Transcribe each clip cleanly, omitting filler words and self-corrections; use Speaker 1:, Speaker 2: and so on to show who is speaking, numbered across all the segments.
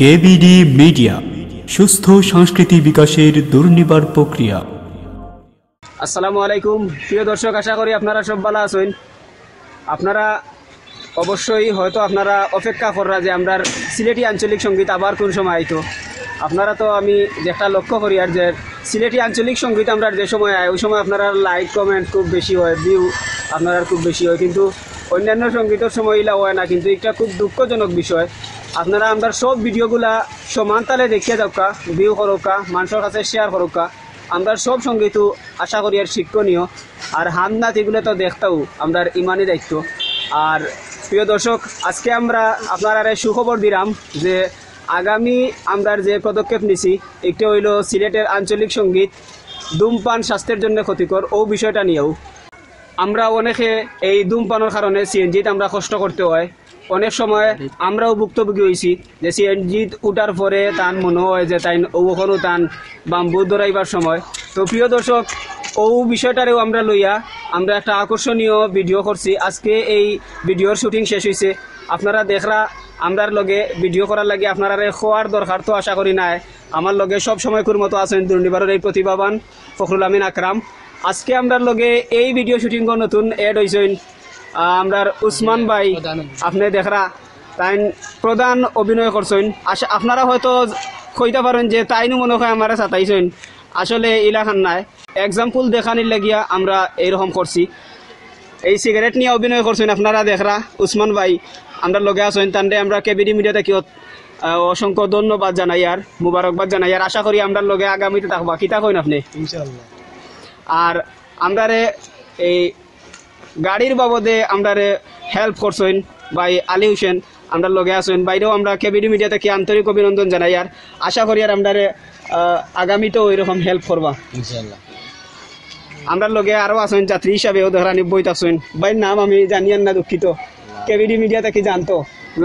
Speaker 1: KBD media, সুস্থ সংস্কৃতি বিকাশের দুর্নিবার প্রক্রিয়া।
Speaker 2: আসসালামু আলাইকুম প্রিয় দর্শক, আশা করি আপনারা সব ভালো আছেন। আপনারা অবশ্যই হয়তো আপনারা অপেক্ষা করা যে আমরা সিলেটি আঞ্চলিক সঙ্গীত আবার কোন সময় আইতো। আপনারা তো আমি যেটা লক্ষ্য করি আর যে সিলেটি আঞ্চলিক সঙ্গীত আমরা যে সময় আয় ওই সময় আপনারা লাইক কমেন্ট খুব বেশি হয়, ভিউ আপনারা খুব বেশি হয়, কিন্তু অন্যান্য সঙ্গীতের সময় ইলা হয় না। কিন্তু এটা খুব দুঃখজনক বিষয়। আপনারা আমরা সব ভিডিওগুলা সমান তালে দেখিয়ে যাওকা, ভিউ করোকা, মানুষের কাছে শেয়ার করোকা। আমরা সব সঙ্গীত আশা করি আর শিক্ষণীয়, আর হাম নাচ এগুলো তো দেখতেও আমরা ইমানই দায়িত্ব। আর প্রিয় দর্শক, আজকে আমরা আপনারা সুখবর দিলাম যে আগামী আমরা যে পদক্ষেপ নিছি একটা হইল সিলেটের আঞ্চলিক সঙ্গীত ধূমপান স্বাস্থ্যের জন্য ক্ষতিকর ও বিষয়টা নিয়েও আমরা অনেকে এই ধূমপানের কারণে সিএনজিতে আমরা কষ্ট করতে হয়। অনেক সময় আমরাও ভুক্তভোগী হয়েছি যে সিএনজিত উঠার পরে তান মনে হয় যে তাই ওখানেও তান বাম্বু দৌড়াইবার সময়। তো প্রিয় দর্শক, ও বিষয়টারেও আমরা লইয়া আমরা একটা আকর্ষণীয় ভিডিও করছি। আজকে এই ভিডিওর শুটিং শেষ হয়েছে। আপনারা দেখরা আমরার লগে ভিডিও করার লাগে আপনারা খোয়ার দরকার তো আশা করি নাই। আমার লগে সব সময় মতো আছেন দুর্নিবারের এই প্রতিভাবান ফখরুল আমিন আকরাম। আজকে আমরার লগে এই ভিডিও শুটিং নতুন এড হয়েছেন আমরার উসমান ভাই। আপনি দেখরা তাই প্রধান অভিনয় করছেন। আপনারা হয়তো কইতে পারেন যে তাইনও মনে হয় আমার চাতাইছেন, আসলে ইলাখান নাই। এক্সাম্পল দেখানির লাগিয়া আমরা এইরকম করছি। এই সিগারেট নিয়ে অভিনয় করছেন আপনারা দেখরা উসমান ভাই আমরা লগে আছেন। তান্ডে আমরা কেবিডি মিডিয়াতে কেউ অসংখ্য ধন্যবাদ জানাই আর মুবারকবাদ জানাই। আর আশা করি আমরা লগে আগামীতে থাকবা। কিতা কইন আপনি? ইনশাআল্লাহ। আর আমরারে এই গাড়ির বাবদে আমরারে হেল্প করছেন ভাই আলী হোসেন, আমরা লগে আছেন। বাইরেও আমরা কেবিডি মিডিয়া থেকে আন্তরিক অভিনন্দন জানাই। আর আশা করি আর আমরারে আগামীতেও এরকম হেল্প করবা ইনশাআল্লাহ। আমরা লগে আরও আছেন যাত্রী হিসাবেও ধরানি বইত আছেন। ভাইয়ের নাম আমি জানিয়ান না, দুঃখিত। কেবিডি মিডিয়া থেকে জানতো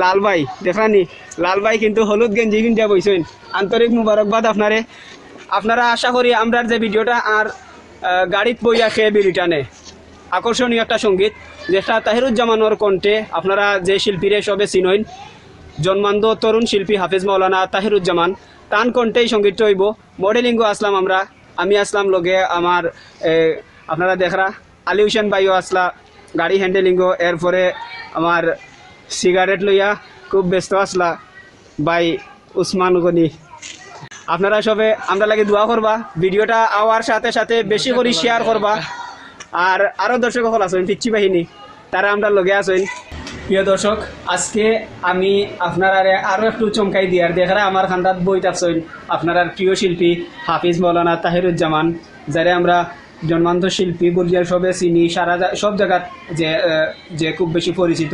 Speaker 2: লাল ভাই, দেখানি লাল ভাই কিন্তু হলুদ গেঞ্জি কিনতে বইছেন। আন্তরিক মুবারকবাদ আপনারে। আপনারা আশা করি আমরা যে ভিডিওটা আর গাড়িত বইয়া খেয়ে বিলিটানে আকর্ষণীয় একটা সঙ্গীত যেটা তাহিরুজ্জামানোর কণ্ঠে আপনারা যে শিল্পীরে সবে চিনইন, জন্মান্ধ তরুণ শিল্পী হাফিজ মাওলানা তাহিরুজ্জামান তান কণ্ঠে এই সঙ্গীতটা হইব। মডেলিংও আসলাম আমি আসলাম লগে আমার আপনারা দেখরা আলী হোসেন ভাইও আসলা গাড়ি হ্যান্ডেলিংও। এরপরে আমার সিগারেট লইয়া খুব ব্যস্ত আসলা ভাই উসমান গনি। আপনারা সবে আমরা লাগে দোয়া করবা, ভিডিওটা আওয়ার সাথে সাথে বেশি করে শেয়ার করবা। আর আরও দর্শক সকল আছেন পিচ্ছি বাহিনী, তারা আমরা লগে আছেন। প্রিয় দর্শক, আজকে আমি আপনারা আরও একটু চমকাই দিই। আর দেখরা আমার খান্দাত বইত আছেন আপনার প্রিয় শিল্পী হাফিজ মাওলানা তাহিরুজ্জামান, যারা আমরা জন্মান্ধ শিল্পী বলিয়া সবে চিনি, সারা সব জায়গাত যে খুব বেশি পরিচিত।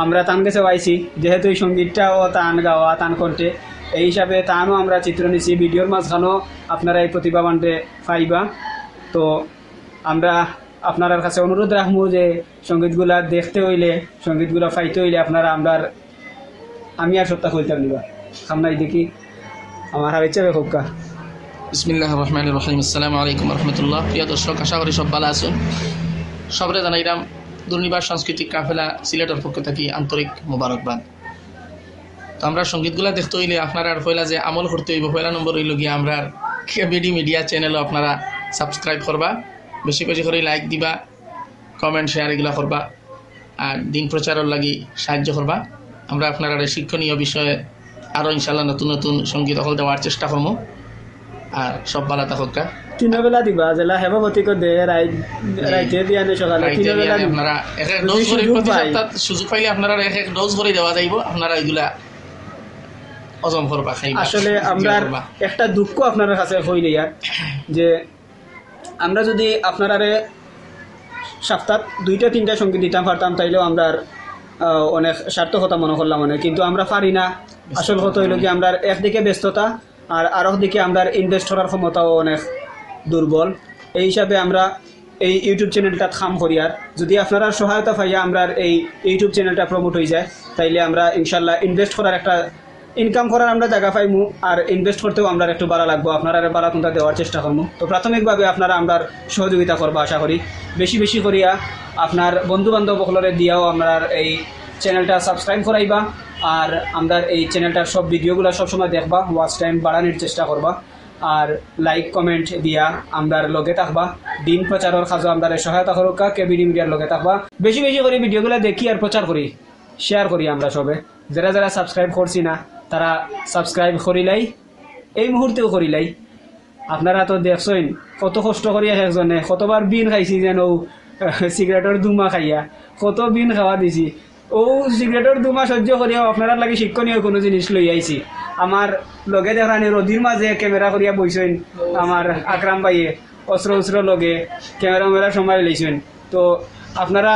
Speaker 2: আমরা তান কাছে পাইছি যেহেতু এই সঙ্গীতটাও তান গাওয়া তান কণ্ঠে, এই হিসাবে তানও আমরা চিত্র নিছি। ভিডিওর মাঝখানেও আপনারা এই প্রতিভাবানটে পাইবা। তো আমরা আপনার কাছে অনুরোধ রাখবো যে সঙ্গীতগুলা দেখতে হইলে, সঙ্গীতগুলা পাইতে হইলে আপনারা আমি আর সপ্তাহ হইতাম নিবা সামনাই দেখি আমার হাবিচ্ছে খুবকা।
Speaker 3: বিসমিল্লাহির রহমানির রহিম। আসসালামু আলাইকুম রহমতুল্লাহ। প্রিয় দর্শক, আশা করি সব ভালো আছেন। সবরে জানাইলাম দুর্নিবার সাংস্কৃতিক কাফেলা সিলেটের পক্ষ থেকে আন্তরিক মোবারকবাদ। তো আমরা সঙ্গীতগুলা দেখতে হইলে আপনারা আর পয়লা যে আমল করতে হইব, পয়লা নম্বর হইল গিয়ে আমরা কেবিডি মিডিয়া চ্যানেলও আপনারা সাবস্ক্রাইব করবা, বেশি বেশি করে লাইক দিবা, কমেন্ট শেয়ার এগুলা করবা, আর দিন প্রচারের লাগি সাহায্য করবা। আমরা আপনারা শিক্ষণীয় বিষয়ে আরও ইনশাল্লাহ নতুন নতুন সঙ্গীত সকল দেওয়ার চেষ্টা করবো। আর সব ভালো থাকা
Speaker 2: তিনবেলা দিবা জেলা হেমপতি দে রাইতে দিয়া নে সকালে তিনবেলা
Speaker 3: আপনারা এক এক ডোজ করে প্রতি সপ্তাহ সুযোগ পাইলে আপনারা এক এক ডোজ করে দেওয়া যাইব। আপনারা এগুলা হজম করবা খাইবা।
Speaker 2: আসলে আমরা একটা দুঃখ আপনার কাছে হইলে ইয়ার যে আমরা যদি আপনারা সপ্তাহ 2-3টা সঙ্গীত দিতাম পারতাম তাইলেও আমরা অনেক সার্থকতা মনে করলাম অনেক, কিন্তু আমরা পারি না। আসল কথা হইল কি আমরা একদিকে ব্যস্ততা আর দিকে আমরা ইনভেস্ট করার ক্ষমতাও অনেক দুর্বল। এই হিসাবে আমরা এই ইউটিউব চ্যানেলটা খাম করি। আর যদি আপনারা সহায়তা পাইয়া আমরা এই ইউটিউব চ্যানেলটা প্রমোট হয়ে যায় তাইলে আমরা ইনশাল্লাহ ইনভেস্ট করার একটা ইনকাম করার আমরা জায়গা পাইমু, আর ইনভেস্ট করতেও আমরা একটু ভালো লাগবো। আপনারা ভালো কোনটা দেওয়ার চেষ্টা করবো। তো প্রাথমিকভাবে আপনারা আমরা সহযোগিতা করবো আশা করি। বেশি বেশি করিয়া আপনার বন্ধু বান্ধব সকলরে দিয়াও আমরা এই চ্যানেলটা সাবস্ক্রাইব করাইবা। আর আমরা এই চ্যানেলটার সব ভিডিওগুলো সবসময় দেখবা, ওয়াচ টাইম বাড়ানোর চেষ্টা করবা, আর লাইক কমেন্ট দিয়া আমরার লগে থাকবা। দিন প্রচারের কাজও আমরা সহায়তা করুকা, কেবিডি মিডিয়ার লগে থাকবা। বেশি বেশি করে ভিডিওগুলো দেখি আর প্রচার করি, শেয়ার করি আমরা সবে। যারা যারা সাবস্ক্রাইব করছি না তারা সাবস্ক্রাইব করিলাই, এই মুহূর্তেও করিলাই। আপনারা তো দেখছেন কত কষ্ট করিয়া একজনে কতবার বিন খাইছি, যেন সিগারেটের দুমা খাইয়া কত বিন খাওয়া দিছি। ও সিগারেটের দুমা সহ্য করিয়াও আপনারা লাগে শিক্ষণীয় কোনো জিনিস লই আইছি। আমার লগে দেখানি রদির মাঝে ক্যামেরা করিয়া বইছেন আমার আকরাম ভাইয়ে, অস্ত্র লগে ক্যামেরা সময় লইছেন। তো আপনারা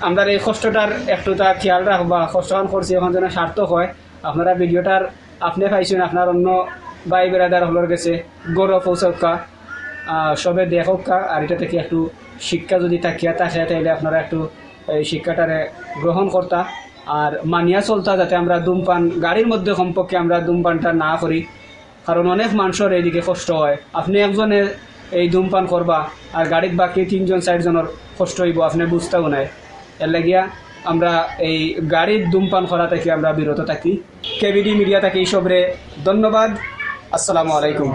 Speaker 2: আমরা এই কষ্টটার একটুটা খেয়াল রাখবা, কষ্টখান করছি এখন যেন সার্থক হয়। আপনারা ভিডিওটার আপনি পাইছেন, আপনার অন্য ভাই বেড়াদার হলোর গেছে গৌরব পৌঁছকা, সবে দেখকা। আর এটা থেকে একটু শিক্ষা যদি থাকিয়া থাকে তাইলে আপনারা একটু এই শিক্ষাটারে গ্রহণ করতা আর মানিয়া চলতা, যাতে আমরা ধূমপান গাড়ির মধ্যে কমপক্ষে আমরা ধূমপানটা না করি। কারণ অনেক মানুষের এইদিকে কষ্ট হয়। আপনি একজনে এই ধূমপান করবা আর গাড়ির বাকি 3জন 4জনের কষ্ট হইব, আপনি বুঝতেও নাই। এর লাগিয়া আমরা এই গাড়ির ধূমপান করা থেকে আমরা বিরত থাকি। কেবিডি মিডিয়া থেকে এই সবরে ধন্যবাদ। আসসালামু আলাইকুম।